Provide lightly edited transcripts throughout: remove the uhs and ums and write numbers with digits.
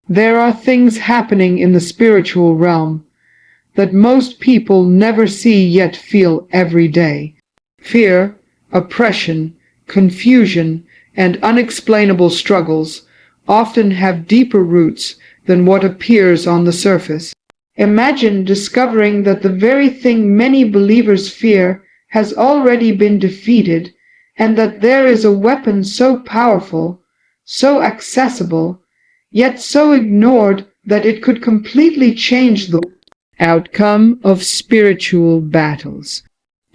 There are things happening in the spiritual realm that most people never see yet feel every day. Fear, oppression, confusion, and unexplainable struggles often have deeper roots than what appears on the surface. Imagine discovering that the very thing many believers fear has already been defeated, and that there is a weapon so powerful, so accessible, yet so ignored that it could completely change the outcome of spiritual battles.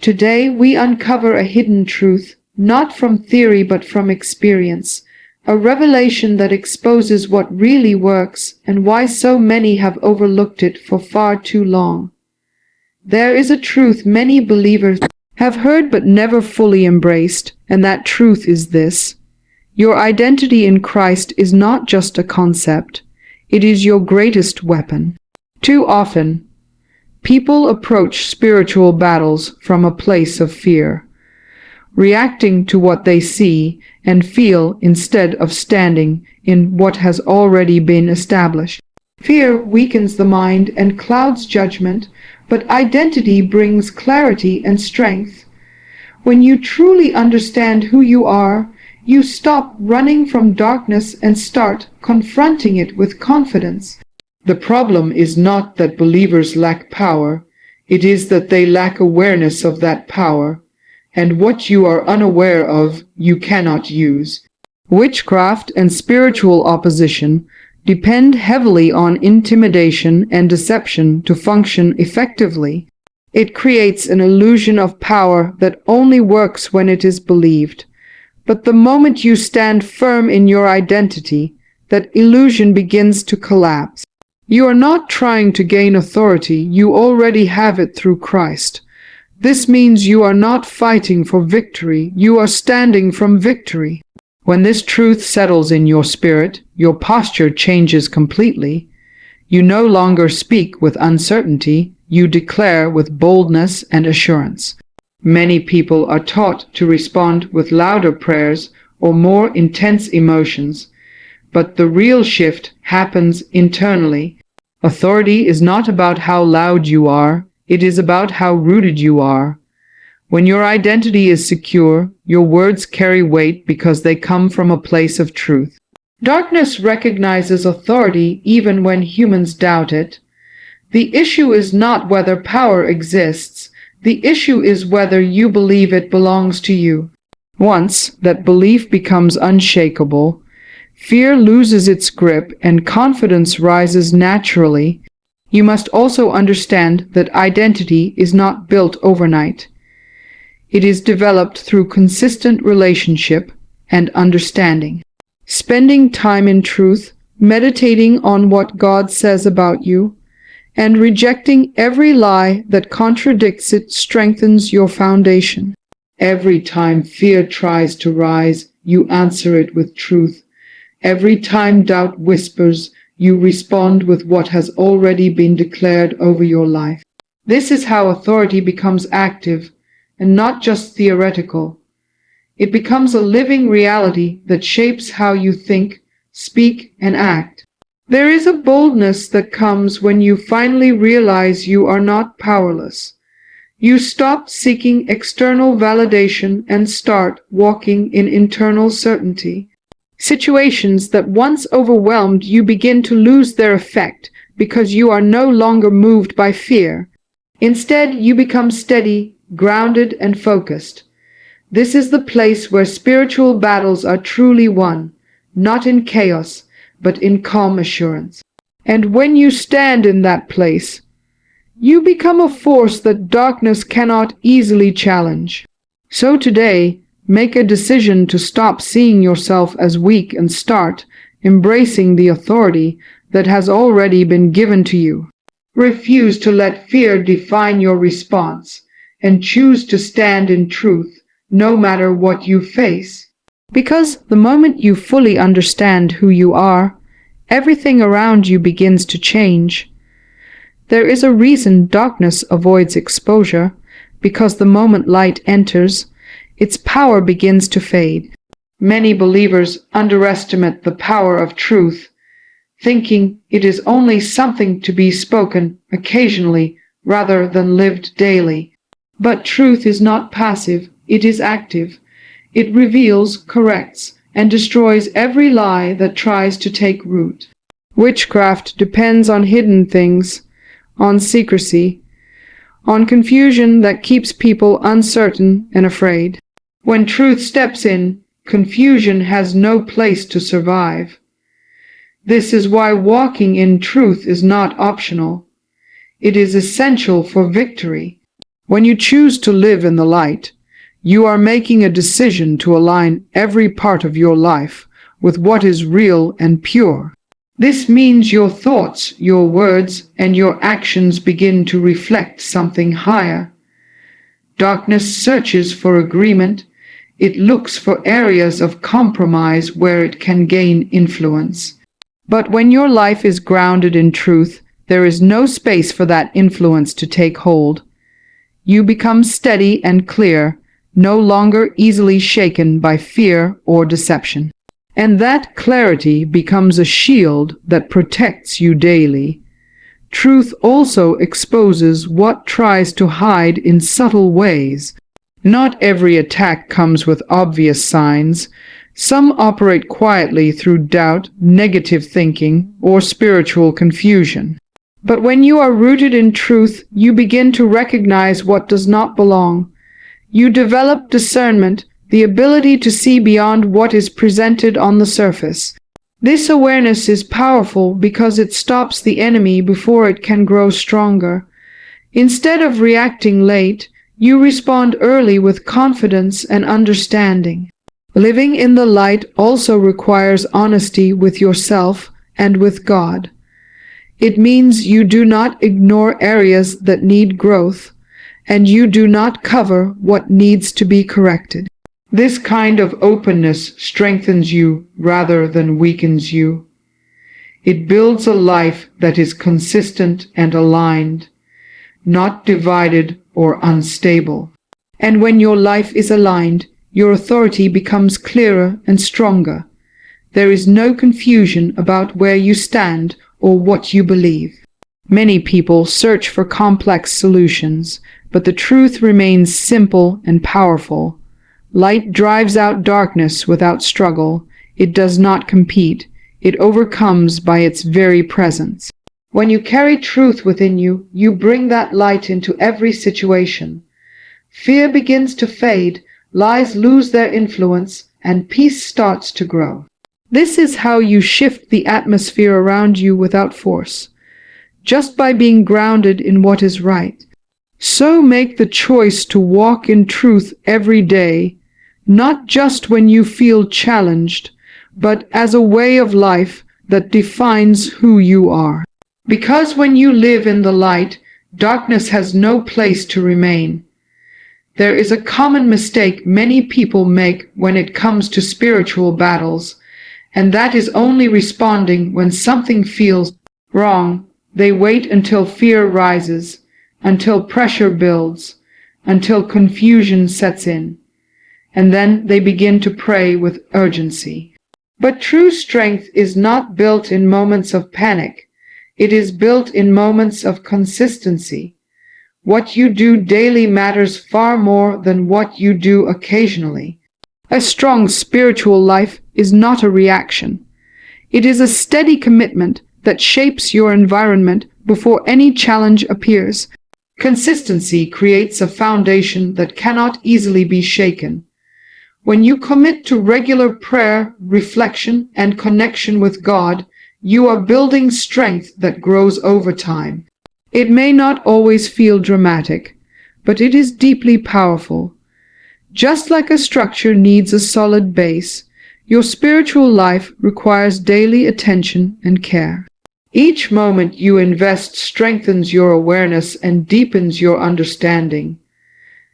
Today we uncover a hidden truth, not from theory but from experience, a revelation that exposes what really works and why so many have overlooked it for far too long. There is a truth many believers have heard but never fully embraced, and that truth is this: your identity in Christ is not just a concept, it is your greatest weapon. Too often, people approach spiritual battles from a place of fear, reacting to what they see and feel instead of standing in what has already been established. Fear weakens the mind and clouds judgment, but identity brings clarity and strength. When you truly understand who you are, you stop running from darkness and start confronting it with confidence. The problem is not that believers lack power, it is that they lack awareness of that power, and what you are unaware of, you cannot use. Witchcraft and spiritual opposition depend heavily on intimidation and deception to function effectively. It creates an illusion of power that only works when it is believed. But the moment you stand firm in your identity, that illusion begins to collapse. You are not trying to gain authority, you already have it through Christ. This means you are not fighting for victory, you are standing from victory. When this truth settles in your spirit, your posture changes completely. You no longer speak with uncertainty, you declare with boldness and assurance. Many people are taught to respond with louder prayers or more intense emotions, but the real shift happens internally. Authority is not about how loud you are, it is about how rooted you are. When your identity is secure, your words carry weight because they come from a place of truth. Darkness recognizes authority even when humans doubt it. The issue is not whether power exists, the issue is whether you believe it belongs to you. Once that belief becomes unshakable, fear loses its grip and confidence rises naturally. You must also understand that identity is not built overnight. It is developed through consistent relationship and understanding. Spending time in truth, meditating on what God says about you, and rejecting every lie that contradicts it strengthens your foundation. Every time fear tries to rise, you answer it with truth. Every time doubt whispers, you respond with what has already been declared over your life. This is how authority becomes active and not just theoretical. It becomes a living reality that shapes how you think, speak, and act. There is a boldness that comes when you finally realize you are not powerless. You stop seeking external validation and start walking in internal certainty. Situations that once overwhelmed you begin to lose their effect because you are no longer moved by fear. Instead, you become steady, grounded, and focused. This is the place where spiritual battles are truly won, not in chaos, but in calm assurance. And when you stand in that place, you become a force that darkness cannot easily challenge. So today, make a decision to stop seeing yourself as weak and start embracing the authority that has already been given to you. Refuse to let fear define your response, and choose to stand in truth no matter what you face. Because the moment you fully understand who you are, everything around you begins to change. There is a reason darkness avoids exposure, because the moment light enters, its power begins to fade. Many believers underestimate the power of truth, thinking it is only something to be spoken occasionally rather than lived daily. But truth is not passive, it is active. It reveals, corrects, and destroys every lie that tries to take root. Witchcraft depends on hidden things, on secrecy, on confusion that keeps people uncertain and afraid. When truth steps in, confusion has no place to survive. This is why walking in truth is not optional. It is essential for victory. When you choose to live in the light, you are making a decision to align every part of your life with what is real and pure. This means your thoughts, your words, and your actions begin to reflect something higher. Darkness searches for agreement. It looks for areas of compromise where it can gain influence. But when your life is grounded in truth, there is no space for that influence to take hold. You become steady and clear, no longer easily shaken by fear or deception. And that clarity becomes a shield that protects you daily. Truth also exposes what tries to hide in subtle ways. Not every attack comes with obvious signs. Some operate quietly through doubt, negative thinking, or spiritual confusion. But when you are rooted in truth, you begin to recognize what does not belong. You develop discernment, the ability to see beyond what is presented on the surface. This awareness is powerful because it stops the enemy before it can grow stronger. Instead of reacting late, you respond early with confidence and understanding. Living in the light also requires honesty with yourself and with God. It means you do not ignore areas that need growth, and you do not cover what needs to be corrected. This kind of openness strengthens you rather than weakens you. It builds a life that is consistent and aligned, not divided or unstable. And when your life is aligned, your authority becomes clearer and stronger. There is no confusion about where you stand or what you believe. Many people search for complex solutions, but the truth remains simple and powerful. Light drives out darkness without struggle. It does not compete. It overcomes by its very presence. When you carry truth within you, you bring that light into every situation. Fear begins to fade, lies lose their influence, and peace starts to grow. This is how you shift the atmosphere around you without force, just by being grounded in what is right. So make the choice to walk in truth every day, not just when you feel challenged, but as a way of life that defines who you are. Because when you live in the light, darkness has no place to remain. There is a common mistake many people make when it comes to spiritual battles, and that is only responding when something feels wrong. They wait until fear rises, until pressure builds, until confusion sets in, and then they begin to pray with urgency. But true strength is not built in moments of panic. It is built in moments of consistency. What you do daily matters far more than what you do occasionally. A strong spiritual life is not a reaction. It is a steady commitment that shapes your environment before any challenge appears. Consistency creates a foundation that cannot easily be shaken. When you commit to regular prayer, reflection, and connection with God, you are building strength that grows over time. It may not always feel dramatic, but it is deeply powerful. Just like a structure needs a solid base, your spiritual life requires daily attention and care. Each moment you invest strengthens your awareness and deepens your understanding.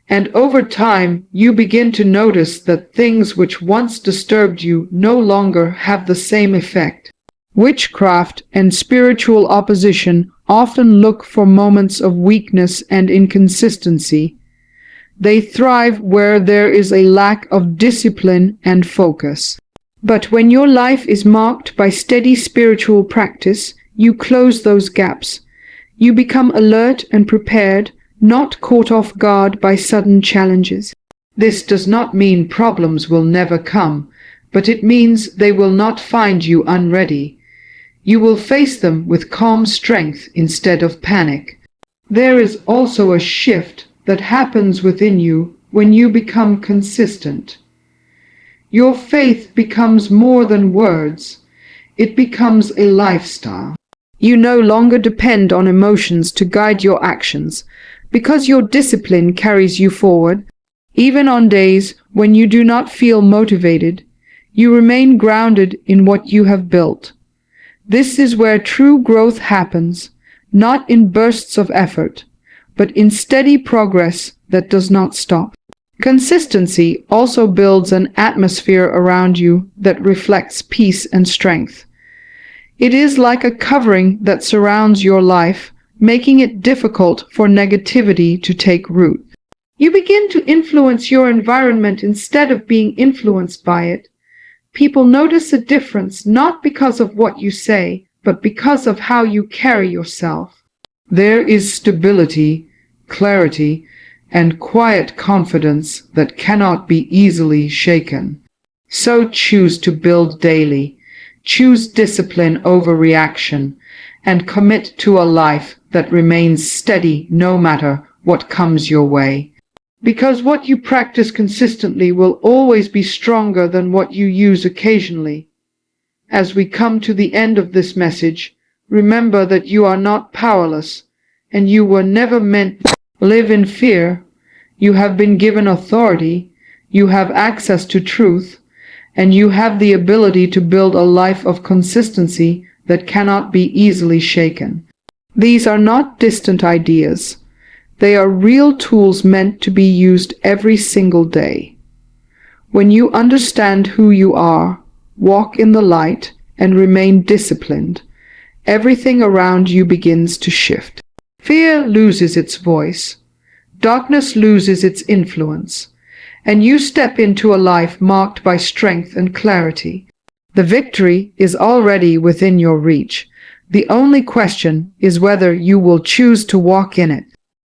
And over time, you begin to notice that things which once disturbed you no longer have the same effect. Witchcraft and spiritual opposition often look for moments of weakness and inconsistency. They thrive where there is a lack of discipline and focus. But when your life is marked by steady spiritual practice, you close those gaps. You become alert and prepared, not caught off guard by sudden challenges. This does not mean problems will never come, but it means they will not find you unready. You will face them with calm strength instead of panic. There is also a shift that happens within you when you become consistent. Your faith becomes more than words. It becomes a lifestyle. You no longer depend on emotions to guide your actions, because your discipline carries you forward. Even on days when you do not feel motivated, you remain grounded in what you have built. This is where true growth happens, not in bursts of effort, but in steady progress that does not stop. Consistency also builds an atmosphere around you that reflects peace and strength. It is like a covering that surrounds your life, making it difficult for negativity to take root. You begin to influence your environment instead of being influenced by it. People notice a difference not because of what you say, but because of how you carry yourself. There is stability, clarity, and quiet confidence that cannot be easily shaken. So choose to build daily. Choose discipline over reaction, and commit to a life that remains steady no matter what comes your way. Because what you practice consistently will always be stronger than what you use occasionally. As we come to the end of this message, remember that you are not powerless, and you were never meant to live in fear. You have been given authority, you have access to truth, and you have the ability to build a life of consistency that cannot be easily shaken. These are not distant ideas. They are real tools meant to be used every single day. When you understand who you are, walk in the light, and remain disciplined, everything around you begins to shift. Fear loses its voice. Darkness loses its influence. And you step into a life marked by strength and clarity. The victory is already within your reach. The only question is whether you will choose to walk in it.